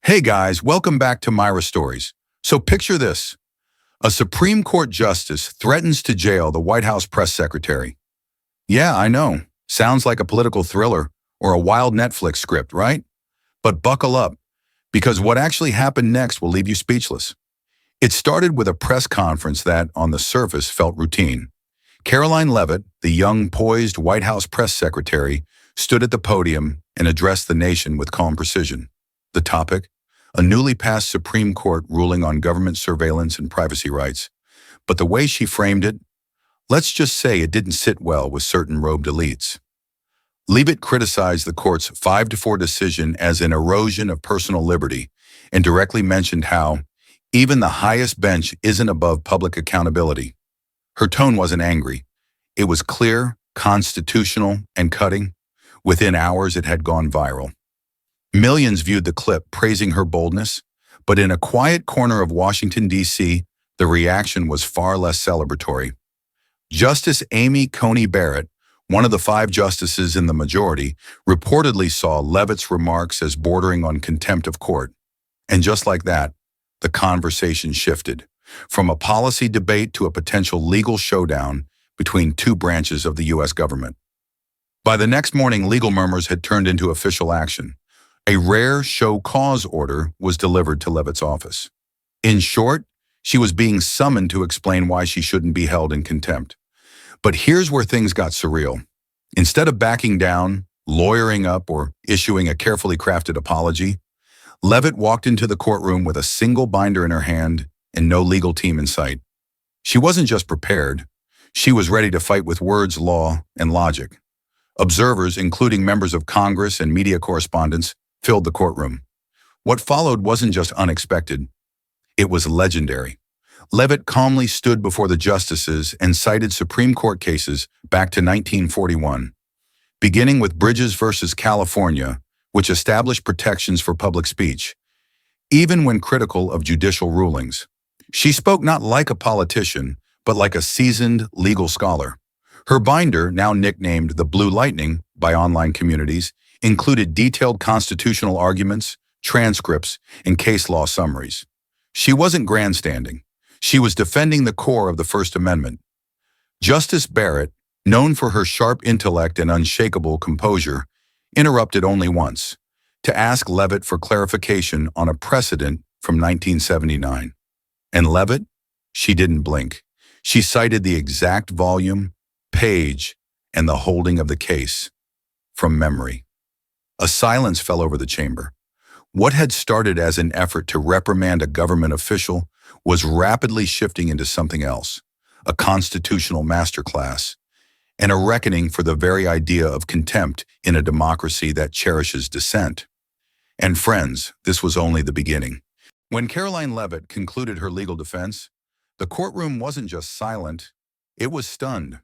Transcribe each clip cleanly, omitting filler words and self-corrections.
Hey guys, welcome back to Myra Stories. So picture this. A Supreme Court justice threatens to jail the White House press secretary. Yeah, I know. Sounds like a political thriller or a wild Netflix script, right? But buckle up, because what actually happened next will leave you speechless. It started with a press conference that, on the surface, felt routine. Karoline Leavitt, the young, poised White House press secretary, stood at the podium and addressed the nation with calm precision. The topic? A newly passed Supreme Court ruling on government surveillance and privacy rights. But the way she framed it, let's just say it didn't sit well with certain robed elites. Leavitt criticized the court's 5-4 decision as an erosion of personal liberty and directly mentioned how even the highest bench isn't above public accountability. Her tone wasn't angry. It was clear, constitutional, and cutting. Within hours, it had gone viral. Millions viewed the clip, praising her boldness, but in a quiet corner of Washington, D.C., the reaction was far less celebratory. Justice Amy Coney Barrett, one of the 5 justices in the majority, reportedly saw Leavitt's remarks as bordering on contempt of court. And just like that, the conversation shifted, from a policy debate to a potential legal showdown between 2 branches of the U.S. government. By the next morning, legal murmurs had turned into official action. A rare show cause order was delivered to Leavitt's office. In short, she was being summoned to explain why she shouldn't be held in contempt. But here's where things got surreal. Instead of backing down, lawyering up, or issuing a carefully crafted apology, Leavitt walked into the courtroom with a single binder in her hand and no legal team in sight. She wasn't just prepared. She was ready to fight with words, law, and logic. Observers, including members of Congress and media correspondents, filled the courtroom. What followed wasn't just unexpected. It was legendary. Leavitt calmly stood before the justices and cited Supreme Court cases back to 1941, beginning with Bridges versus California, which established protections for public speech, even when critical of judicial rulings. She spoke not like a politician, but like a seasoned legal scholar. Her binder, now nicknamed the Blue Lightning by online communities, included detailed constitutional arguments, transcripts, and case law summaries. She wasn't grandstanding. She was defending the core of the First Amendment. Justice Barrett, known for her sharp intellect and unshakable composure, interrupted only once, to ask Leavitt for clarification on a precedent from 1979. And Leavitt? She didn't blink. She cited the exact volume, page, and the holding of the case from memory. A silence fell over the chamber. What had started as an effort to reprimand a government official was rapidly shifting into something else, a constitutional masterclass, and a reckoning for the very idea of contempt in a democracy that cherishes dissent. And friends, this was only the beginning. When Karoline Leavitt concluded her legal defense, the courtroom wasn't just silent, it was stunned.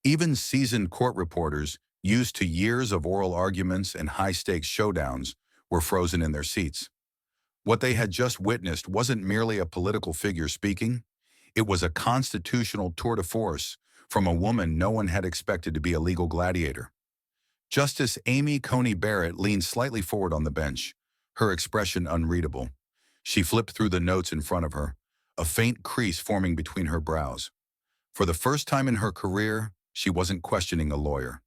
Even seasoned court reporters, used to years of oral arguments and high-stakes showdowns, were frozen in their seats. What they had just witnessed wasn't merely a political figure speaking, it was a constitutional tour de force from a woman no one had expected to be a legal gladiator. Justice Amy Coney Barrett leaned slightly forward on the bench, her expression unreadable. She flipped through the notes in front of her, a faint crease forming between her brows. For the first time in her career, she wasn't questioning a lawyer.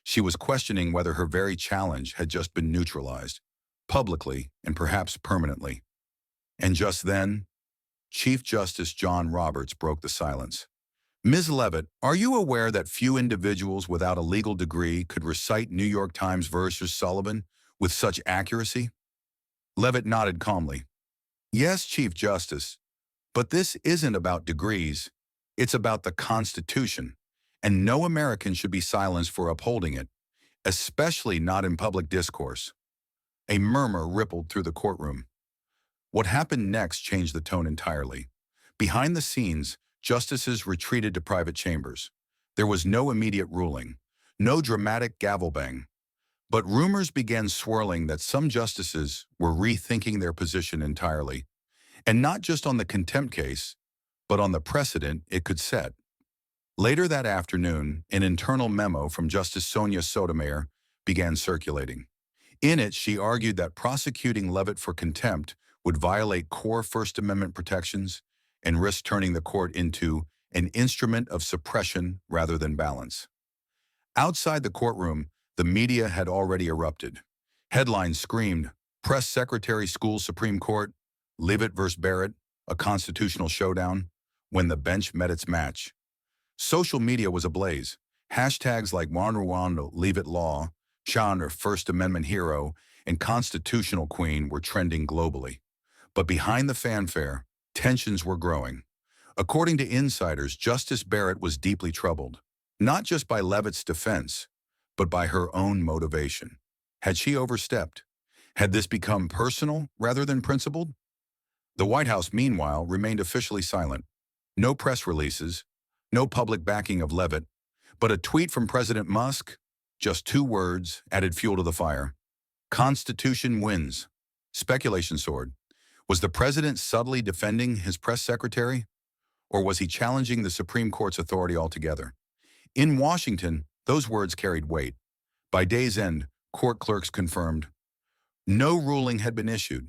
She was questioning whether her very challenge had just been neutralized, publicly and perhaps permanently. And just then, Chief Justice John Roberts broke the silence. Ms. Leavitt, are you aware that few individuals without a legal degree could recite New York Times versus Sullivan with such accuracy? Leavitt nodded calmly. Yes, Chief Justice, but this isn't about degrees. It's about the Constitution, and no American should be silenced for upholding it, especially not in public discourse. A murmur rippled through the courtroom. What happened next changed the tone entirely. Behind the scenes, justices retreated to private chambers. There was no immediate ruling, no dramatic gavel bang. But rumors began swirling that some justices were rethinking their position entirely, and not just on the contempt case, but on the precedent it could set. Later that afternoon, an internal memo from Justice Sonia Sotomayor began circulating. In it, she argued that prosecuting Leavitt for contempt would violate core First Amendment protections and risk turning the court into an instrument of suppression rather than balance. Outside the courtroom, the media had already erupted. Headlines screamed, Press Secretary School Supreme Court, Leavitt vs. Barrett, a constitutional showdown, when the bench met its match. Social media was ablaze. Hashtags like Wanruwando Leavitt Law, Chandra First Amendment Hero, and Constitutional Queen were trending globally. But behind the fanfare, tensions were growing. According to insiders, Justice Barrett was deeply troubled, not just by Leavitt's defense, but by her own motivation. Had she overstepped? Had this become personal rather than principled? The White House, meanwhile, remained officially silent. No press releases, no public backing of Leavitt, but a tweet from President Musk, just 2 words, added fuel to the fire. Constitution wins. Speculation soared. Was the president subtly defending his press secretary? Or was he challenging the Supreme Court's authority altogether? In Washington, those words carried weight. By day's end, court clerks confirmed no ruling had been issued.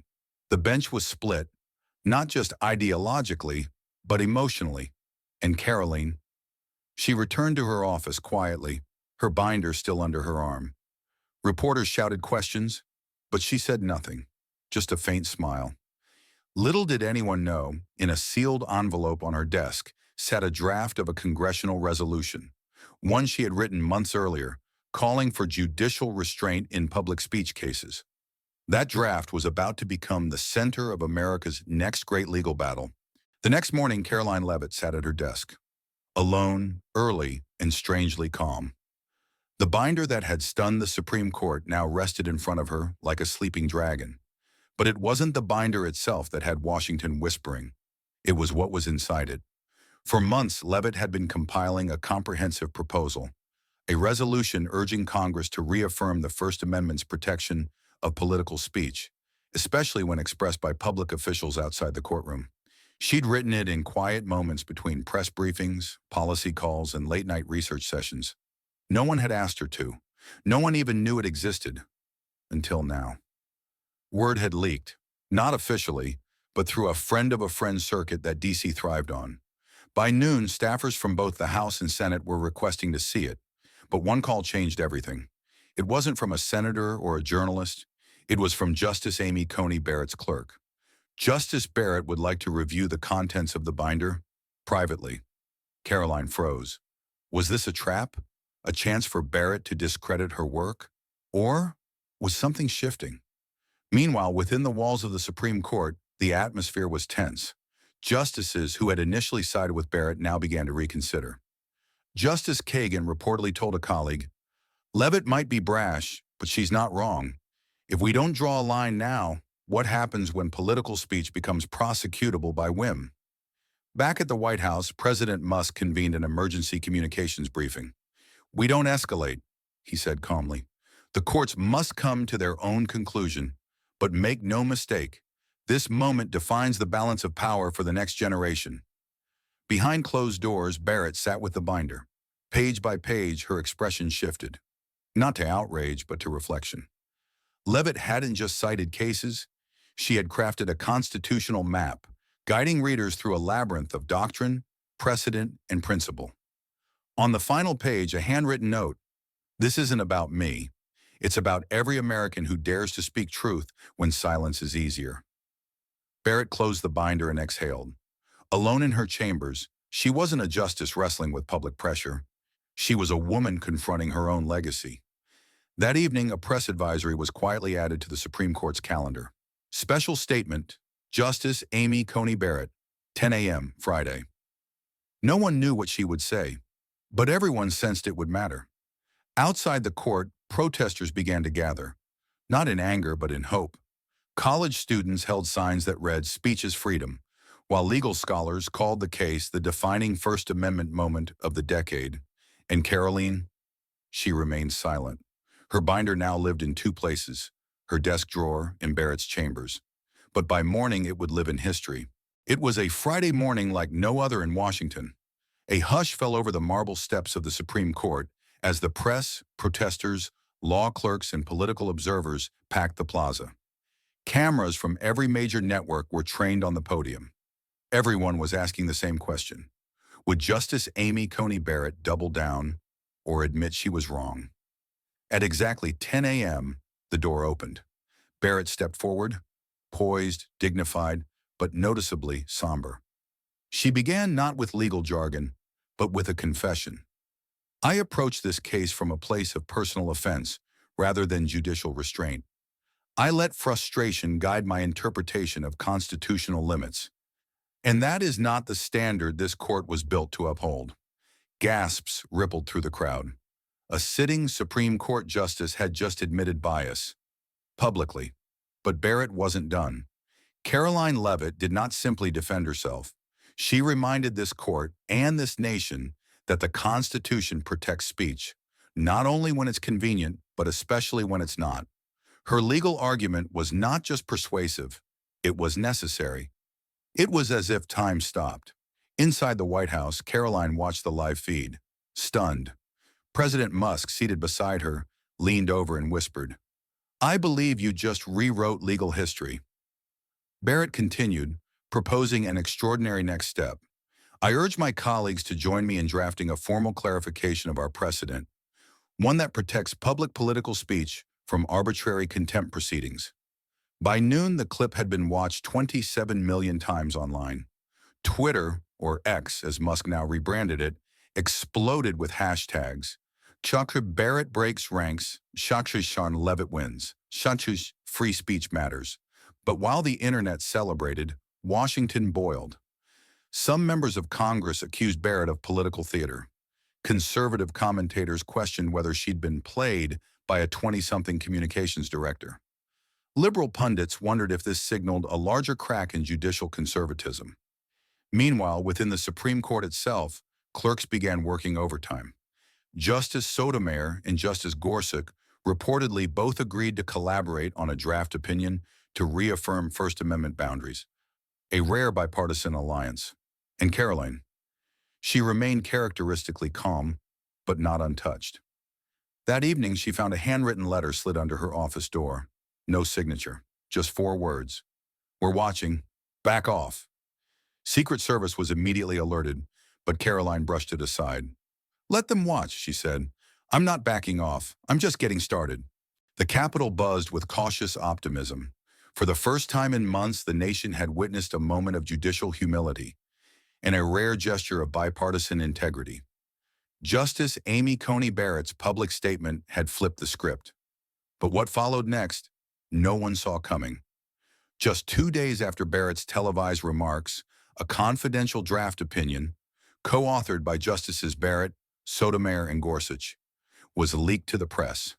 The bench was split, not just ideologically, but emotionally. And Karoline, she returned to her office quietly, her binder still under her arm. Reporters shouted questions, but she said nothing, just a faint smile. Little did anyone know, in a sealed envelope on her desk sat a draft of a congressional resolution, one she had written months earlier, calling for judicial restraint in public speech cases. That draft was about to become the center of America's next great legal battle. The next morning, Karoline Leavitt sat at her desk, alone, early, and strangely calm. The binder that had stunned the Supreme Court now rested in front of her like a sleeping dragon. But it wasn't the binder itself that had Washington whispering. It was what was inside it. For months, Leavitt had been compiling a comprehensive proposal, a resolution urging Congress to reaffirm the First Amendment's protection of political speech, especially when expressed by public officials outside the courtroom. She'd written it in quiet moments between press briefings, policy calls, and late-night research sessions. No one had asked her to. No one even knew it existed. Until now. Word had leaked, not officially, but through a friend of a friend circuit that D.C. thrived on. By noon, staffers from both the House and Senate were requesting to see it, but one call changed everything. It wasn't from a senator or a journalist. It was from Justice Amy Coney Barrett's clerk. Justice Barrett would like to review the contents of the binder privately. Karoline froze. Was this a trap? A chance for Barrett to discredit her work? Or was something shifting? Meanwhile, within the walls of the Supreme Court, the atmosphere was tense. Justices who had initially sided with Barrett now began to reconsider. Justice Kagan reportedly told a colleague, Leavitt might be brash, but she's not wrong. If we don't draw a line now, what happens when political speech becomes prosecutable by whim? Back at the White House, President Musk convened an emergency communications briefing. We don't escalate, he said calmly. The courts must come to their own conclusion. But make no mistake, this moment defines the balance of power for the next generation. Behind closed doors, Barrett sat with the binder. Page by page, her expression shifted. Not to outrage, but to reflection. Leavitt hadn't just cited cases. She had crafted a constitutional map, guiding readers through a labyrinth of doctrine, precedent, and principle. On the final page, a handwritten note. This isn't about me. It's about every American who dares to speak truth when silence is easier. Barrett closed the binder and exhaled. Alone in her chambers, she wasn't a justice wrestling with public pressure. She was a woman confronting her own legacy. That evening, a press advisory was quietly added to the Supreme Court's calendar. Special statement, Justice Amy Coney Barrett, 10 a.m., Friday. No one knew what she would say, but everyone sensed it would matter. Outside the court, protesters began to gather, not in anger but in hope. College students held signs that read, "Speech is freedom," while legal scholars called the case the defining First Amendment moment of the decade. And Karoline? She remained silent. Her binder now lived in 2 places, her desk drawer in Barrett's chambers. But by morning it would live in history. It was a Friday morning like no other in Washington. A hush fell over the marble steps of the Supreme Court as the press, protesters, Law clerks and political observers packed the plaza. Cameras from every major network were trained on the podium. Everyone was asking the same question. Would Justice Amy Coney Barrett double down or admit she was wrong? At exactly 10 a.m., the door opened. Barrett stepped forward, poised, dignified, but noticeably somber. She began not with legal jargon, but with a confession. I approached this case from a place of personal offense rather than judicial restraint. I let frustration guide my interpretation of constitutional limits. And that is not the standard this court was built to uphold. Gasps rippled through the crowd. A sitting Supreme Court justice had just admitted bias. Publicly. But Barrett wasn't done. Karoline Leavitt did not simply defend herself. She reminded this court and this nation that the Constitution protects speech, not only when it's convenient, but especially when it's not. Her legal argument was not just persuasive, it was necessary. It was as if time stopped. Inside the White House, Karoline watched the live feed, stunned. President Musk, seated beside her, leaned over and whispered, "I believe you just rewrote legal history." Barrett continued, proposing an extraordinary next step. "I urge my colleagues to join me in drafting a formal clarification of our precedent, one that protects public political speech from arbitrary contempt proceedings." By noon, the clip had been watched 27 million times online. Twitter, or X as Musk now rebranded it, exploded with hashtags. Chakra Barrett breaks ranks, Chakra Sean Leavitt wins, Chakra's free speech matters. But while the internet celebrated, Washington boiled. Some members of Congress accused Barrett of political theater. Conservative commentators questioned whether she'd been played by a 20-something communications director. Liberal pundits wondered if this signaled a larger crack in judicial conservatism. Meanwhile, within the Supreme Court itself, clerks began working overtime. Justice Sotomayor and Justice Gorsuch reportedly both agreed to collaborate on a draft opinion to reaffirm First Amendment boundaries, a rare bipartisan alliance. And Karoline, she remained characteristically calm, but not untouched. That evening, she found a handwritten letter slid under her office door. No signature, just 4 words. "We're watching. Back off." Secret Service was immediately alerted, but Karoline brushed it aside. "Let them watch," she said. "I'm not backing off. I'm just getting started." The Capitol buzzed with cautious optimism. For the first time in months, the nation had witnessed a moment of judicial humility and a rare gesture of bipartisan integrity. Justice Amy Coney Barrett's public statement had flipped the script. But what followed next, no one saw coming. Just 2 days after Barrett's televised remarks, a confidential draft opinion, co-authored by Justices Barrett, Sotomayor, and Gorsuch, was leaked to the press.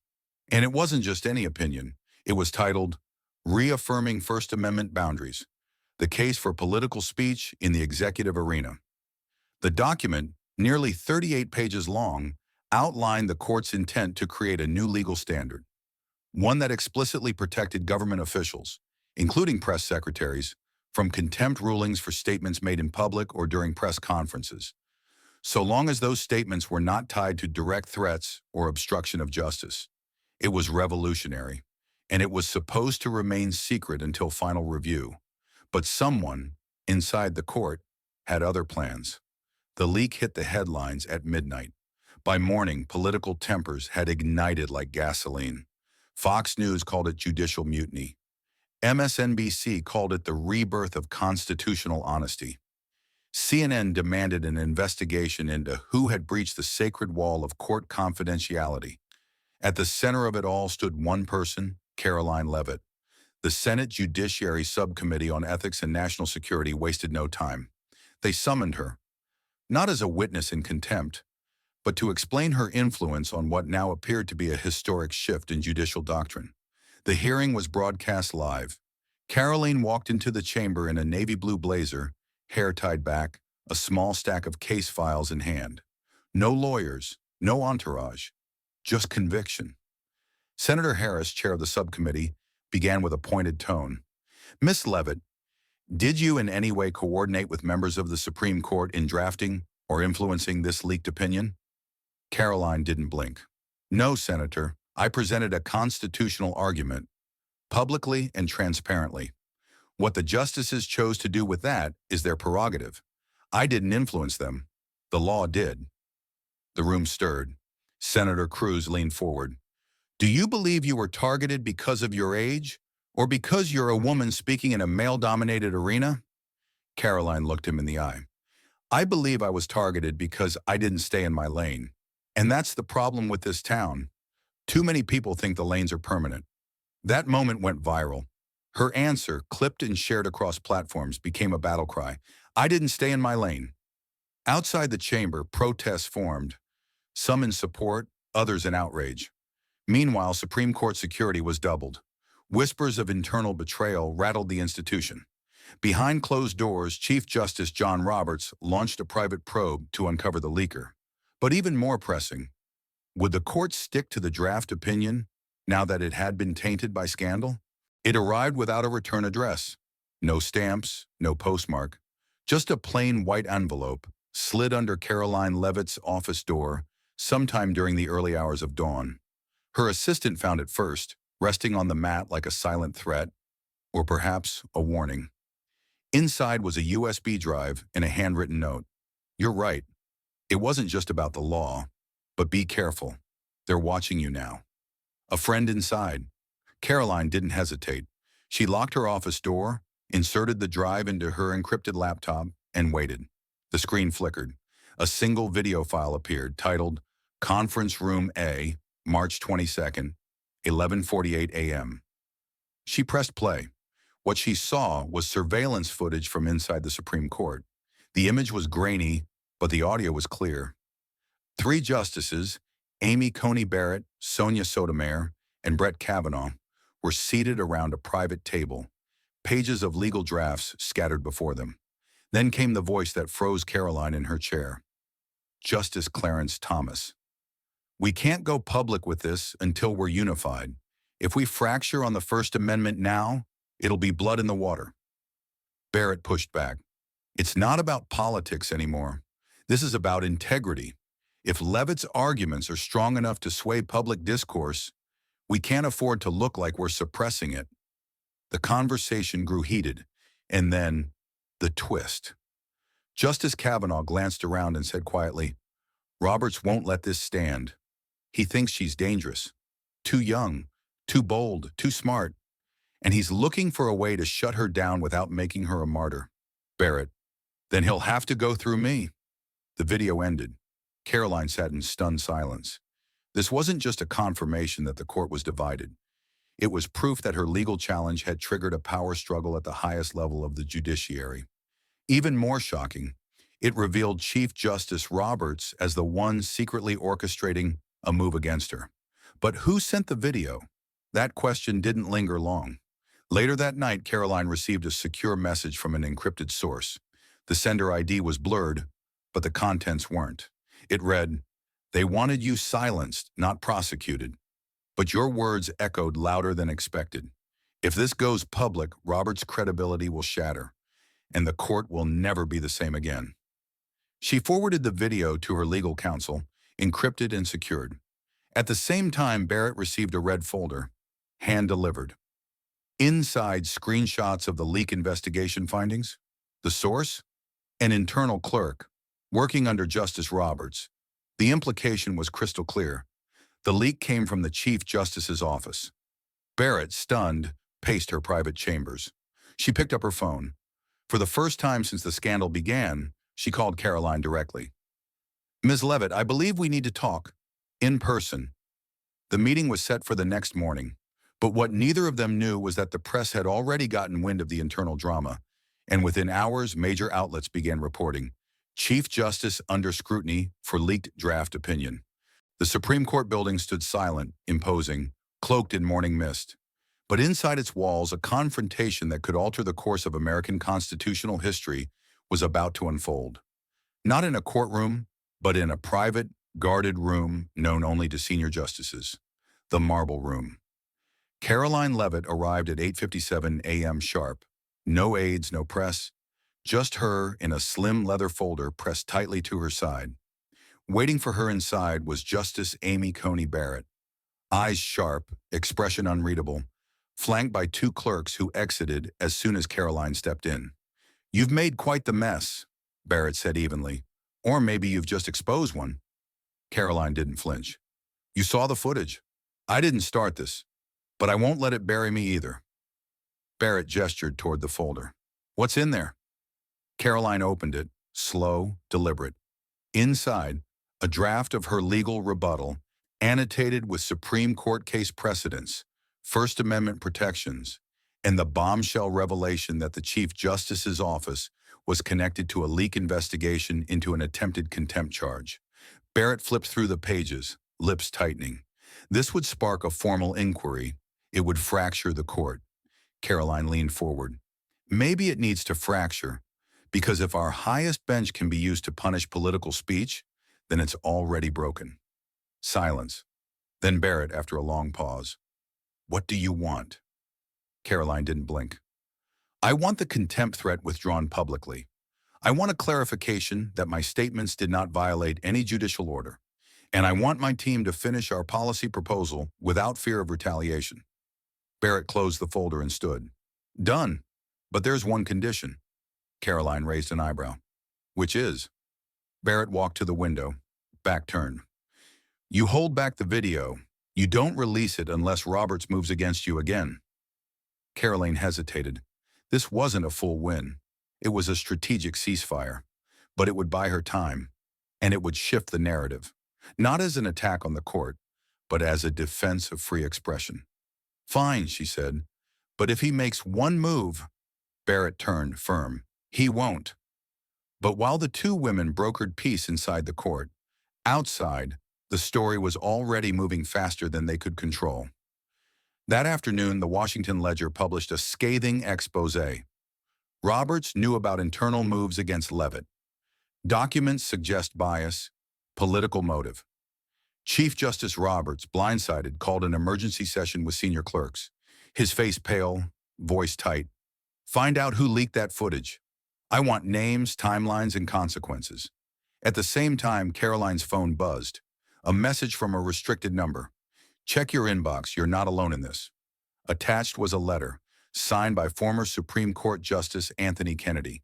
And it wasn't just any opinion. It was titled, "Reaffirming First Amendment Boundaries, the Case for Political Speech in the Executive Arena." The document, nearly 38 pages long, outlined the court's intent to create a new legal standard, one that explicitly protected government officials, including press secretaries, from contempt rulings for statements made in public or during press conferences, so long as those statements were not tied to direct threats or obstruction of justice. It was revolutionary, and it was supposed to remain secret until final review. But someone, inside the court, had other plans. The leak hit the headlines at midnight. By morning, political tempers had ignited like gasoline. Fox News called it judicial mutiny. MSNBC called it the rebirth of constitutional honesty. CNN demanded an investigation into who had breached the sacred wall of court confidentiality. At the center of it all stood one person, Karoline Leavitt. The Senate Judiciary Subcommittee on Ethics and National Security wasted no time. They summoned her, not as a witness in contempt, but to explain her influence on what now appeared to be a historic shift in judicial doctrine. The hearing was broadcast live. Karoline walked into the chamber in a navy blue blazer, hair tied back, a small stack of case files in hand. No lawyers, no entourage, just conviction. Senator Harris, chair of the subcommittee, began with a pointed tone. "Miss Leavitt, did you in any way coordinate with members of the Supreme Court in drafting or influencing this leaked opinion?" Karoline didn't blink. "No, Senator, I presented a constitutional argument, publicly and transparently. What the justices chose to do with that is their prerogative. I didn't influence them. The law did. The room stirred. Senator Cruz leaned forward. Do you believe you were targeted because of your age, or because you're a woman speaking in a male-dominated arena? Karoline looked him in the eye. I believe I was targeted because I didn't stay in my lane. And that's the problem with this town. Too many people think the lanes are permanent. That moment went viral. Her answer, clipped and shared across platforms, became a battle cry. I didn't stay in my lane. Outside the chamber, protests formed, some in support, others in outrage. Meanwhile, Supreme Court security was doubled. Whispers of internal betrayal rattled the institution. Behind closed doors, Chief Justice John Roberts launched a private probe to uncover the leaker. But even more pressing, would the court stick to the draft opinion now that it had been tainted by scandal? It arrived without a return address. No stamps, no postmark. Just a plain white envelope slid under Karoline Leavitt's office door sometime during the early hours of dawn. Her assistant found it first, resting on the mat like a silent threat, or perhaps a warning. Inside was a USB drive and a handwritten note. You're right. It wasn't just about the law, but be careful. They're watching you now. A friend inside. Karoline didn't hesitate. She locked her office door, inserted the drive into her encrypted laptop, and waited. The screen flickered. A single video file appeared, titled Conference Room A, March 22nd, 11:48 a.m. She pressed play. What she saw was surveillance footage from inside the Supreme Court. The image was grainy, but the audio was clear. 3 justices, Amy Coney Barrett, Sonia Sotomayor, and Brett Kavanaugh, were seated around a private table, pages of legal drafts scattered before them. Then came the voice that froze Karoline in her chair. Justice Clarence Thomas. We can't go public with this until we're unified. If we fracture on the First Amendment now, it'll be blood in the water. Barrett pushed back. It's not about politics anymore. This is about integrity. If Leavitt's arguments are strong enough to sway public discourse, we can't afford to look like we're suppressing it. The conversation grew heated, and then the twist. Justice Kavanaugh glanced around and said quietly, Roberts won't let this stand. He thinks she's dangerous, too young, too bold, too smart, and he's looking for a way to shut her down without making her a martyr. Barrett, then he'll have to go through me. The video ended. Karoline sat in stunned silence. This wasn't just a confirmation that the court was divided. It was proof that her legal challenge had triggered a power struggle at the highest level of the judiciary. Even more shocking, it revealed Chief Justice Roberts as the one secretly orchestrating a move against her. But who sent the video? That question didn't linger long. Later that night, Karoline received a secure message from an encrypted source. The sender ID was blurred, but the contents weren't. It read, "They wanted you silenced, not prosecuted. But your words echoed louder than expected. If this goes public, Roberts' credibility will shatter, and the court will never be the same again." She forwarded the video to her legal counsel, encrypted and secured. At the same time, Barrett received a red folder, hand-delivered. Inside, screenshots of the leak investigation findings. The source? An internal clerk, working under Justice Roberts. The implication was crystal clear. The leak came from the Chief Justice's office. Barrett, stunned, paced her private chambers. She picked up her phone. For the first time since the scandal began, she called Karoline directly. Ms. Leavitt, I believe we need to talk. In person. The meeting was set for the next morning, but what neither of them knew was that the press had already gotten wind of the internal drama, and within hours, major outlets began reporting. Chief Justice under scrutiny for leaked draft opinion. The Supreme Court building stood silent, imposing, cloaked in morning mist. But inside its walls, a confrontation that could alter the course of American constitutional history was about to unfold. Not in a courtroom, but in a private, guarded room known only to senior justices. The Marble Room. Karoline Leavitt arrived at 8:57 a.m. sharp. No aides, no press. Just her in a slim leather folder pressed tightly to her side. Waiting for her inside was Justice Amy Coney Barrett, Eyes sharp, expression unreadable, flanked by two clerks who exited as soon as Karoline stepped in. "You've made quite the mess," Barrett said evenly. "Or maybe you've just exposed one." Karoline didn't flinch. "You saw the footage. I didn't start this, but I won't let it bury me either." Barrett gestured toward the folder. "What's in there?" Karoline opened it, slow, deliberate. Inside, a draft of her legal rebuttal, annotated with Supreme Court case precedents, First Amendment protections, and the bombshell revelation that the Chief Justice's office was connected to a leak investigation into an attempted contempt charge. Barrett flipped through the pages, lips tightening. This would spark a formal inquiry. It would fracture the court. Karoline leaned forward. "Maybe it needs to fracture, because if our highest bench can be used to punish political speech, then it's already broken." Silence. Then Barrett, after a long pause. "What do you want?" Karoline didn't blink. "I want the contempt threat withdrawn publicly. I want a clarification that my statements did not violate any judicial order. And I want my team to finish our policy proposal without fear of retaliation." Barrett closed the folder and stood. "Done. But there's one condition." Karoline raised an eyebrow. "Which is?" Barrett walked to the window, back turned. "You hold back the video. You don't release it unless Roberts moves against you again." Karoline hesitated. This wasn't a full win. It was a strategic ceasefire. But it would buy her time, and it would shift the narrative. Not as an attack on the court, but as a defense of free expression. "Fine," she said. "But if he makes one move—" Barrett turned firm. "He won't." But while the two women brokered peace inside the court, outside, the story was already moving faster than they could control. That afternoon, the Washington Ledger published a scathing exposé. Roberts knew about internal moves against Leavitt. Documents suggest bias, political motive. Chief Justice Roberts, blindsided, called an emergency session with senior clerks. His face pale, voice tight. "Find out who leaked that footage. I want names, timelines, and consequences." At the same time, Karoline's phone buzzed. A message from a restricted number. "Check your inbox, you're not alone in this." Attached was a letter, signed by former Supreme Court Justice Anthony Kennedy.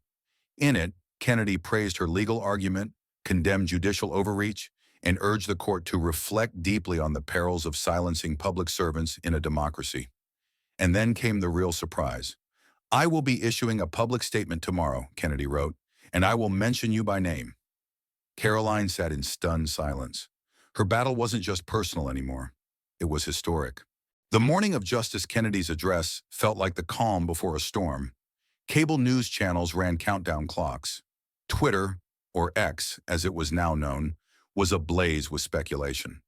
In it, Kennedy praised her legal argument, condemned judicial overreach, and urged the court to reflect deeply on the perils of silencing public servants in a democracy. And then came the real surprise. "I will be issuing a public statement tomorrow," Kennedy wrote, "and I will mention you by name." Karoline sat in stunned silence. Her battle wasn't just personal anymore. It was historic. The morning of Justice Kennedy's address felt like the calm before a storm. Cable news channels ran countdown clocks. Twitter, or X as it was now known, was ablaze with speculation.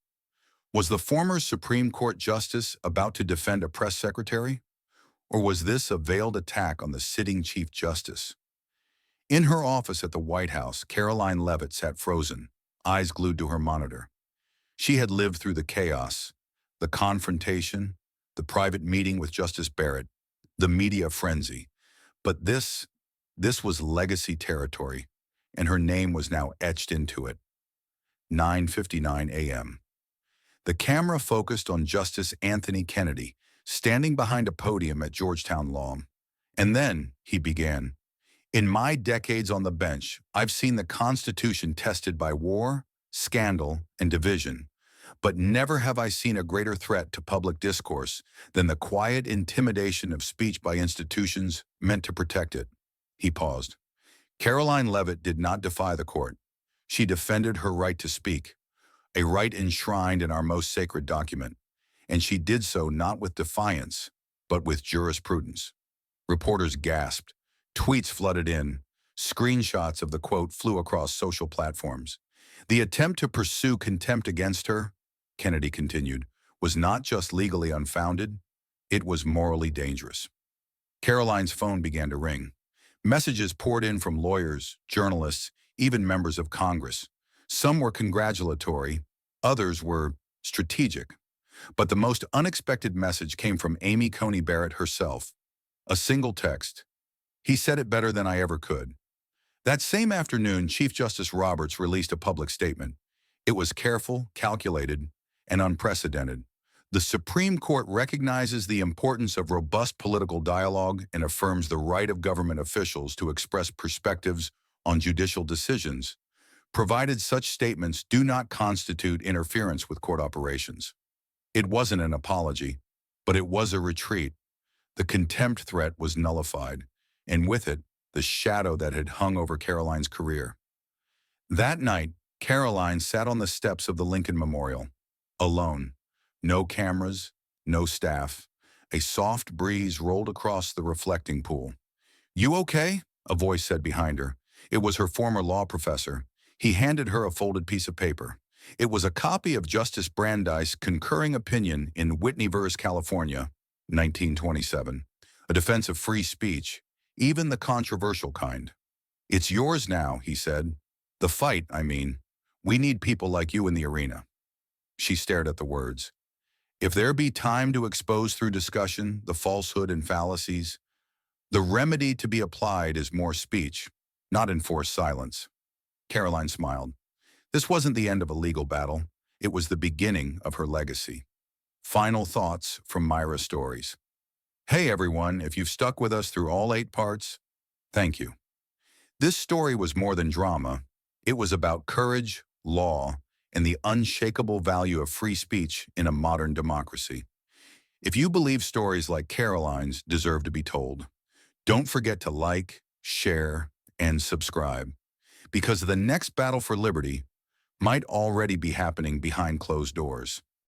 Was the former Supreme Court Justice about to defend a press secretary? Or was this a veiled attack on the sitting Chief Justice? In her office at the White House, Karoline Leavitt sat frozen, eyes glued to her monitor. She had lived through the chaos, the confrontation, the private meeting with Justice Barrett, the media frenzy. But this was legacy territory, and her name was now etched into it. 9:59 a.m. The camera focused on Justice Anthony Kennedy, standing behind a podium at Georgetown Law. And then, he began, "In my decades on the bench, I've seen the Constitution tested by war, scandal, and division. But never have I seen a greater threat to public discourse than the quiet intimidation of speech by institutions meant to protect it." He paused. Karoline Leavitt did not defy the court. She defended her right to speak, a right enshrined in our most sacred document. And she did so not with defiance, but with jurisprudence. Reporters gasped. Tweets flooded in. Screenshots of the quote flew across social platforms. The attempt to pursue contempt against her, Kennedy continued, was not just legally unfounded, it was morally dangerous. Karoline's phone began to ring. Messages poured in from lawyers, journalists, even members of Congress. Some were congratulatory, others were strategic. But the most unexpected message came from Amy Coney Barrett herself. A single text. "He said it better than I ever could." That same afternoon, Chief Justice Roberts released a public statement. It was careful, calculated, and unprecedented. The Supreme Court recognizes the importance of robust political dialogue and affirms the right of government officials to express perspectives on judicial decisions, provided such statements do not constitute interference with court operations. It wasn't an apology, but it was a retreat. The contempt threat was nullified, and with it, the shadow that had hung over Karoline's career. That night, Karoline sat on the steps of the Lincoln Memorial, alone. No cameras, no staff. A soft breeze rolled across the reflecting pool. "You okay?" a voice said behind her. It was her former law professor. He handed her a folded piece of paper. It was a copy of Justice Brandeis' concurring opinion in Whitney v. California, 1927, a defense of free speech, even the controversial kind. "It's yours now," he said. "The fight, I mean. We need people like you in the arena." She stared at the words. If there be time to expose through discussion the falsehood and fallacies, the remedy to be applied is more speech, not enforced silence. Karoline smiled. This wasn't the end of a legal battle. It was the beginning of her legacy. Final thoughts from Myra Stories. Hey everyone, if you've stuck with us through all 8 parts, thank you. This story was more than drama. It was about courage, law, and the unshakable value of free speech in a modern democracy. If you believe stories like Karoline's deserve to be told, don't forget to like, share, and subscribe, because the next battle for liberty might already be happening behind closed doors.